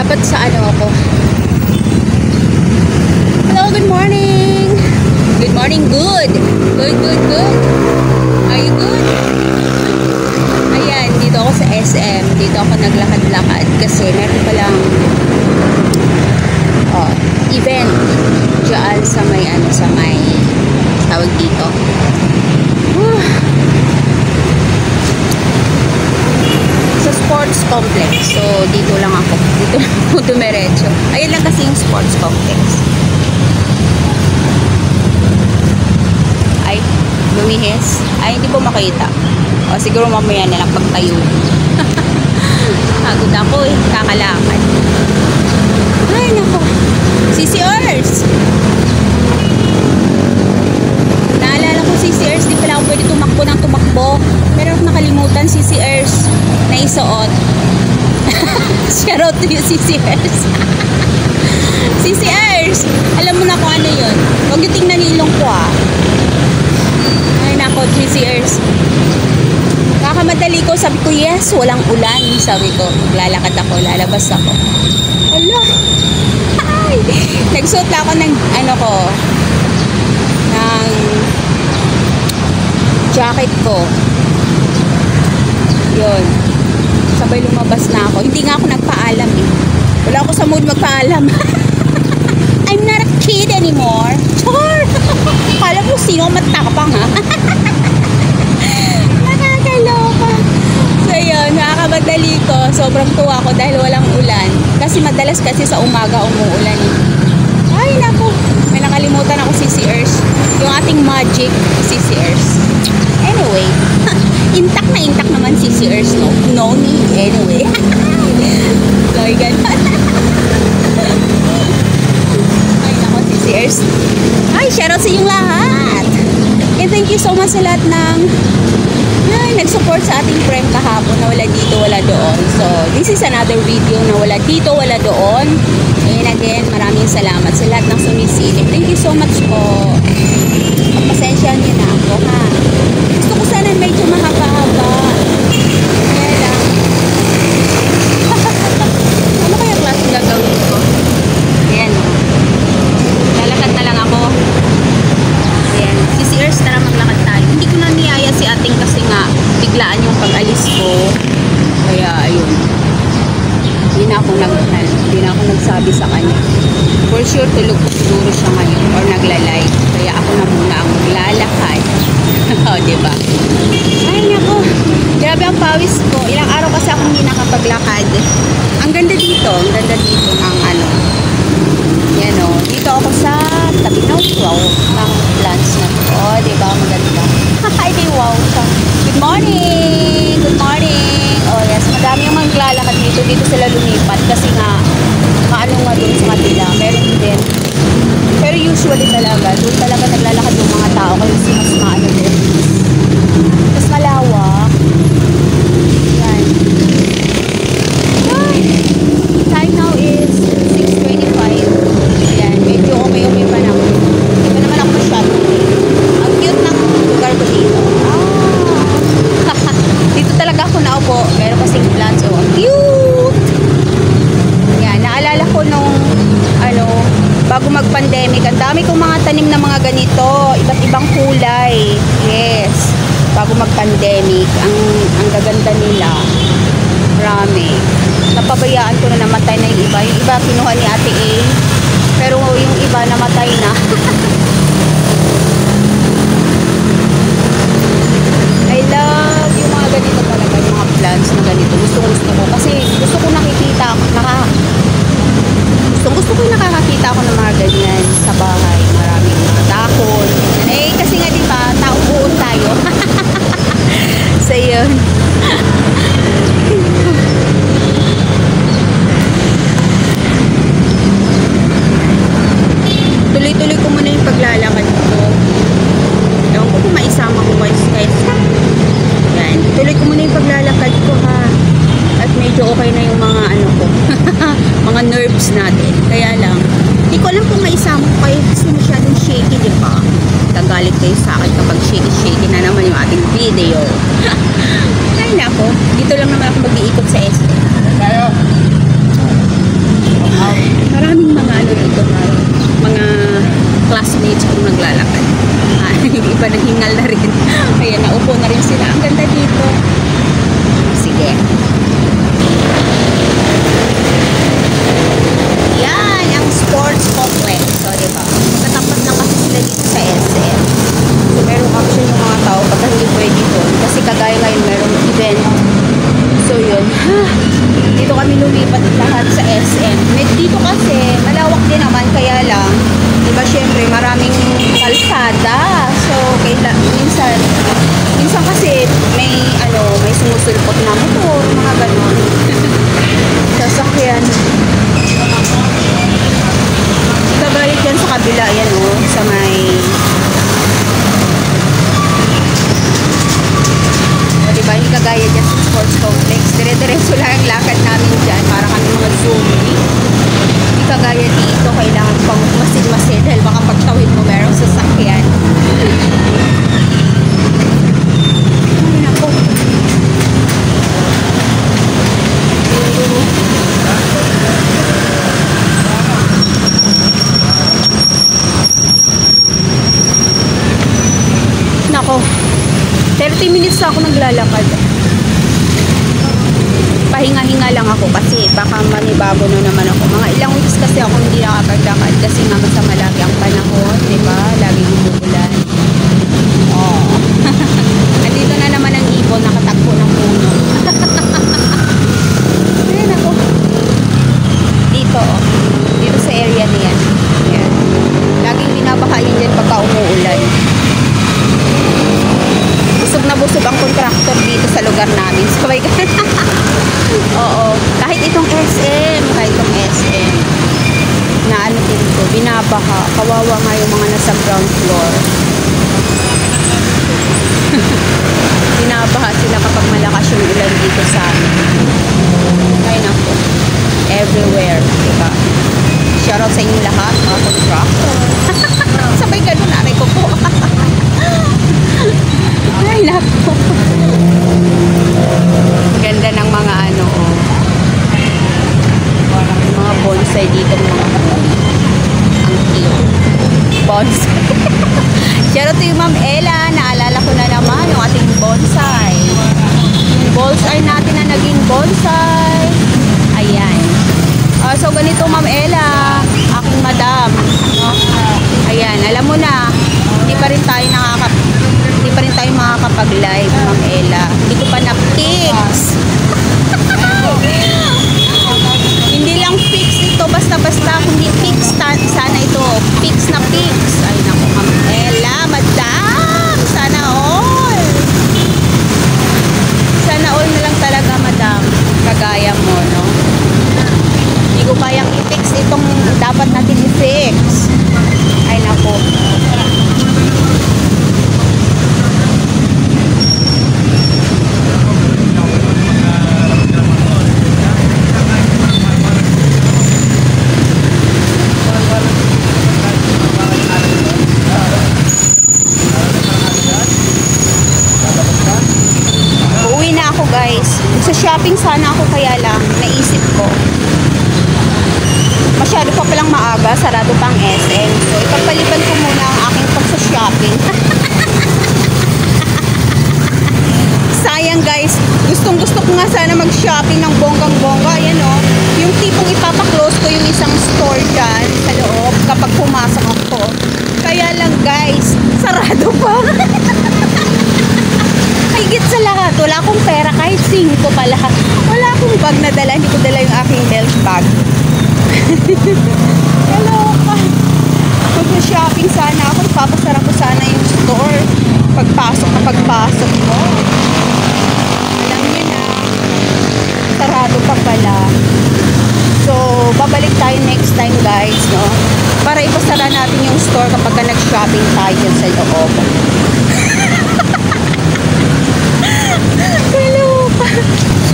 Dapat sa ano ako. Hello, good morning. Good morning, good. Good. Are you good? Ayan, dito ako sa SM. Dito ako naglakad-lakad kasi meron palang event dyan sa may tawag dito. Sa sports complex. So, dito lang ako. Dito lang ako dumiretso. Ayun lang kasi yung sports complex. Ay, lumihis. Ay, hindi po makita. O, siguro mamaya na lang pagtayo. Pagod ako eh. Kakalakad. Ay, nako. CCRs! Naalala ko CCRs. Di pala ako pwede tumakbo ng tumakbo. Meron akong nakalimutan CCRs na isuot. Shoutout to you, CCRs. CCRs! Alam mo na kung ano yun. Huwag yung tingnan ni ilong ko ah. Ay nako, CCRs. Kakamadali ko, sabi ko yes, walang ulan. Sabi ko, maglalakad ako, lalabas ako. Ala! Ay! Nagsuot na ako ng ng jacket ko. Yun. Sabay lumabas na ako. Hindi nga ako nagpaalam eh. Wala ako sa mood magpaalam. I'm not a kid anymore. Char! Kala mo sino matapang ha? Nakakaloka. So yun, nakakamadali ko. Sobrang tuwa ko dahil walang ulan. Kasi madalas kasi sa umaga umuulan eh. Ay naku, may nakalimutan ako CCRs. Yung ating magic CCRs. Anyway, intact naman CCRs, no? No need anyway. Sorry, ganun. Ay naku, CCRs. Ay, shoutout sa inyong lahat. And thank you so much sa lahat ng nag-support sa ating prank kahapon na wala dito, wala doon. So, this is another video na wala dito, wala doon. And again, maraming salamat sa lahat ng sumisilip. Thank you so much po. Pasensyahan niyo na ako, ha? Gusto ko sana medyo mahaba-haba. Kaya lang. Ano kaya klaseng gagawin ko? Ayan. Lalakad na lang ako. Ayan. CCRs, tara maglakad tayo. Hindi ko na niyaya si ating kasi nga biglaan yung pag-alis ko. Kaya, ayun. Hindi na ako nagsabi sa kanya. For sure, tulog ko siguro siya ngayon or nagla-live. Kaya ako na muna ang maglalakad. O, diba? Ay, nako. Grabe ang pawis ko. Ilang araw kasi ako hindi nakapaglakad. Ang ganda dito. Ang ganda dito ng yan o. Dito ako sa tabi ng wow ng plants na to. O, diba? Maganda. Hi, wow. Good morning! Good morning! Oh, yes. Madami yung maglalakad dito. Dito sila lumipat kasi nga maano nga doon sa kanila. Meron din. Pero usually talaga, doon talaga naglalakad yung mga tao kasi mas maano doon. Mas malawak. Yan. Ay! Time now is 6:25. Yan. Medyo umi-umi pa na. Hindi pa naman ako masyado. Ang cute ng lugar ko dito. Dito talaga ako naupo. Meron kasing plants. Oh, ang cute! Yan. Naalala ko nung bago mag-pandemic, ang dami kong mga tanim na mga ganito, iba't ibang kulay. Yes. Bago mag-pandemic, ang gaganda nila. Marami. Napabayaan ko na namatay na yung iba. Yung iba kinuha ni Ate A. Pero yung iba namatay na. I love yung mga ganito talaga, yung mga plants na ganito. Gusto ko. Kasi gusto ko nakikita, gusto ko yung nakakakita ako ng mga ganyan sa bahay. Maraming mga dahon. Eh, kasi nga diba, taong buon tayo. So, yun. Tuloy-tuloy ko muna yung paglalakad ko. Ewan ko kung maisama ko guys. Yan. Tuloy ko muna yung paglalakad ko ha. At medyo okay na yung mga ko. Mga nerves natin. Kaya lang, hindi ko alam kung maisama ko kayo kasi masyadong shaky, diba? Gagalit kayo sa akin kapag shaky na naman yung ating video. Ay nako, dito lang naman ako mag-iikot sa SM. kami lumipat lahat sa SM. Dito kasi, malawak din naman, kaya lang, diba syempre, maraming kalsada. So, minsan kasi may sumusulpot na motor, mga ganon. Sasakyan. Kagaya dyan sa kabila, yan sa may diba, hindi kagaya dyan sa sports complex. Dire-diretso lang ang lakad namin dyan para kami mga zombie. Hindi kagaya dito, kailangan pang masid-masid dahil baka pagtawid mo merong sasakyan. Ay, nako. Nako. 30 minutes na ako naglalakad. Pahinga-hinga lang ako kasi baka manibago na naman ako. Mga ilang weeks kasi ako hindi nakapaglakad kasi nga masama lagi ang panahon, diba? Lagi umuulan. Oh. Andito na naman ang ibon, nakatakbo ng puno. Ayan ako. Dito, dito sa area na yan. Ayan. Laging binabaha yun dyan pagka umuulan. Busog na busog ang contractor dito sa lugar namin. So, oo. Kahit itong SM, na ano dito, binabaha. Kawawa nga yung mga nasa ground floor. Binabaha sila kapag malakas yung ulan dito sa amin. Ay nako. Everywhere, diba? Shoutout sa inyong lahat, mga contractor. Sabay ganun, nanay ko po. Ay, nako. Ganda ng mga mga bonsai dito, mga ang cute. Bonsai. Shoutout to yung Ma'am Ella. Naalala ko na naman yung ating bonsai. Yung bonsai natin na naging bonsai. Ayan. So, ganito Ma'am Ella, aking madam. No? Ayan, alam mo na, hindi pa rin tayo makakapag-live, Ma'am Ella. Hindi ko pa na-fix. Hindi lang fix ito, basta-basta. Kundi fix, sana ito. Fix na fix. Ay, naku, Ma'am Ella, madam. Sana all. Sana all na lang talaga, madam. Kagaya mo, no? Hindi ko kayang i-fix itong dapat natin i-fix. Ay, naku. Sa shopping sana ako, kaya lang naisip ko masyado pa palang maaga, sarado pang SM, so ipagpaliban ko muna ang aking pagsa-shopping. Sayang guys, gustong gusto ko nga sana mag-shopping ng bonggang-bongga. Ayan o, yung tipong ipapaklose ko yung isang store dyan sa loob kapag pumasok ako, kaya lang guys, sarado pa. Higit sa lahat, wala akong pera, kahit 5 pala. Wala akong bag na dala, hindi ko dala yung aking health bag. Kaloka. Mag-shopping sana ako, ipapasara ko sana yung store. Pagpasok mo. Alam niyo na, sarado pa pala. So, babalik tayo next time guys, no? Para ipasara natin yung store kapag nag-shopping tayo dyan sa loob.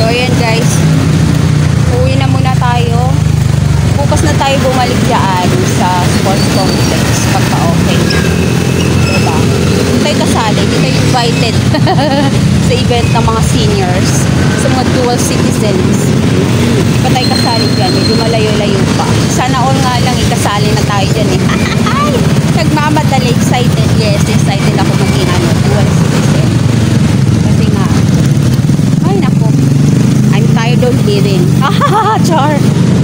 So ayan guys, uwi na muna tayo. Bukas na tayo bumalik dyan sa sports complex pagka okay. Diba? Hindi tayo kasali, hindi tayo invited sa event ng mga seniors, sa mga dual citizens. Hindi pa tayo kasali dyan, medyo malayo-layo pa. Sana all nga lang ikasali na tayo dyan eh. Ay! Nagmamadali, excited. Yes, excited ako maging dual citizen. Kasi nga, ay naku, I'm tired of living. Char!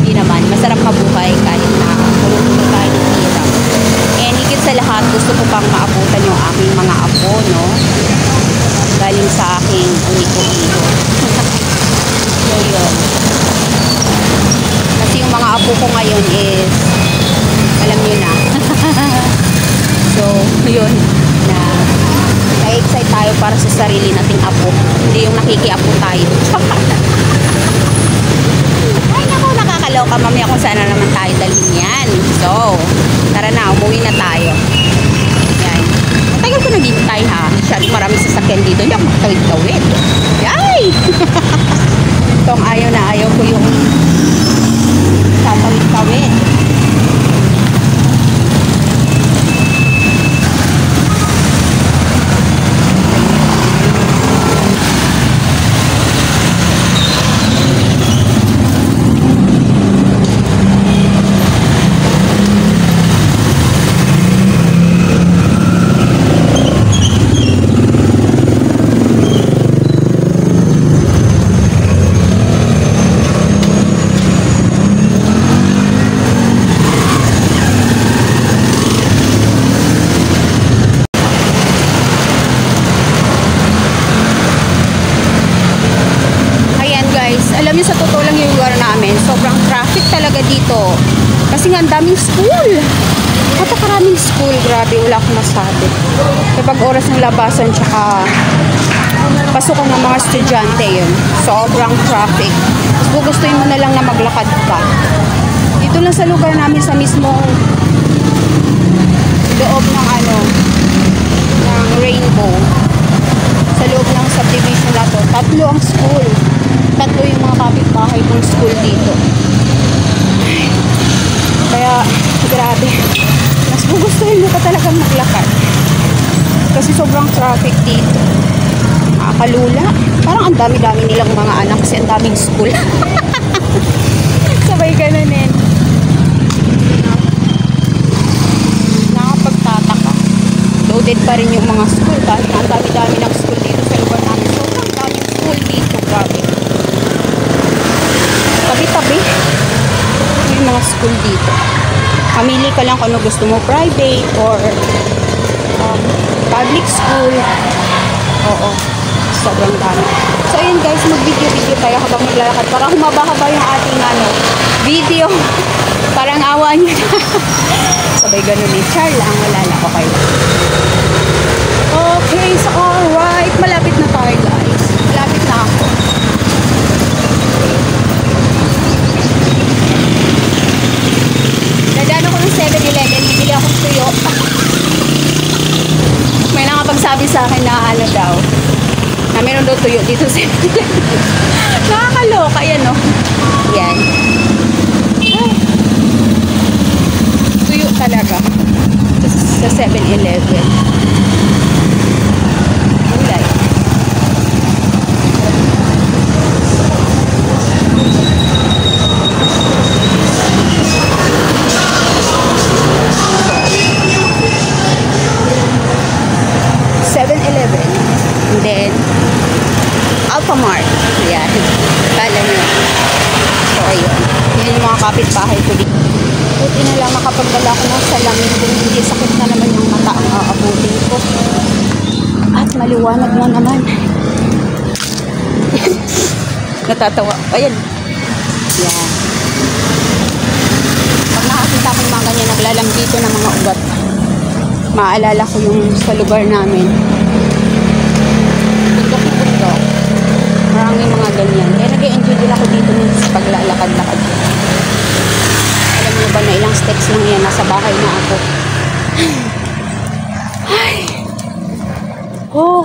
Hindi naman, masarap mabuhay kahit na pumupuno tayo ng hirap. And higit sa lahat, gusto ko pang maabutan yung aking mga apo, no? Galing sa aking uniko-iko. So yun. apo ko ngayon is, alam niyo na. So, yun, na na-excite tayo para sa sarili nating apo. Hindi yung nakikiapo tayo. Ay, naku, nakakaloka. Mamaya kung saan na naman tayo dalhin yan. So, tara na, umuwi na tayo. Yan. Matagal ko naghihintay ha. Masyadong maraming sasakyan dito. Hindi ako makatawid-tawid. Ay! Itong ayaw na ayaw ko yung tatawid-tawid. Alam niyo, sa totoo lang yung lugar namin, sobrang traffic talaga dito. Kasi nga, ang daming school. Napakaraming school, grabe, wala akong masabi. Kapag oras ng labasan, tsaka pasukan ng mga estudyante yun. Sobrang traffic. Tapos gugustuhin mo na lang na maglakad ka. Dito lang sa lugar namin, sa mismong loob ng ng Rainbow. Sa loob ng subdivision na to, 3 ang school. 3 yung mga kapitbahay kong school dito. Kaya, grabe. Mas gugustuhin mo pa talagang maglakad. Kasi sobrang traffic dito. Nakakalula. Parang ang dami-dami nilang mga anak kasi ang daming school. Sabay ganunin. Nakapagtataka. Loaded pa rin yung mga school. Kahit ang dami-dami ng school dito sa lugar namin. Sobrang daming school dito. Grabe. Tabi-tabi yung mga school dito. Pamili ka lang kung ano gusto mo, private or public school. Oo, sobrang dami. So ayun guys, mag-video tayo habang maglalakad para humaba-haba yung ating video. Parang awa nyo na. Sabay ganun eh. Char lang, wala na ko kayo. Okay, so alright, malapit na tayo guys. Malapit na ako. Dadaan ako ng 7-Eleven, bibili akong tuyo. May nakapagsabi sa akin na daw, na meron daw tuyo dito sa 7-Eleven. Nakakaloka, yan o. Yan. Ay. Tuyo talaga. Sa 7-Eleven. Gulay. And then Alphamart. Ayan. Kala nyo. So ayun. Yan yung mga kapitbahay ko dito. Buti na lang makapagdala ko ng salamin kung hindi sakit na naman yung mata ang aabutin ko. At maliwanag na naman. Natatawa. Ayan. Yan. Pag nakakita ko yung mga ganyan naglalambito ng mga ugat, maalala ko yung sa lugar namin. Bundok-bundok. Maraming mga ganyan. Kaya nag-enjoy din ako dito sa paglalakad-lakad. Alam niyo ba na ilang steps lang yan? Nasa bahay na ako. Ay. Oh.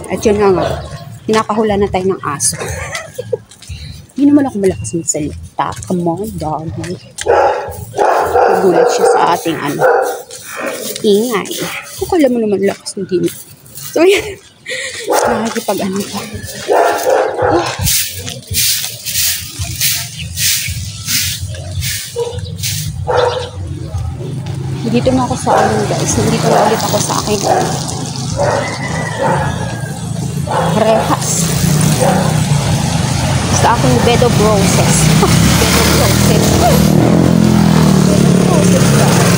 At yun nga. Pinakahula na tayo ng aso. Hindi naman ako malakas magsalita. Come on, doggy. Nagulat siya sa ating ingay. Kung mo naman lakas ng dino. So, yan. Nakakipag pa. Oh. Dito na ako sa guys. Nandito na ulit ako sa aking rehas. Sa aking bed of roses. Bed of roses. Bed of roses guys.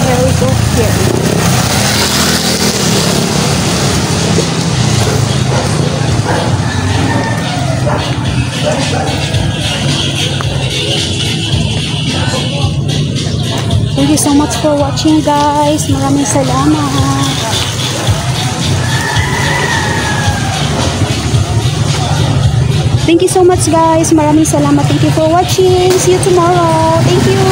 Here we go here. Thank you so much for watching, guys. Maraming salamat. Thank you so much, guys. Maraming salamat. Thank you for watching. See you tomorrow. Thank you.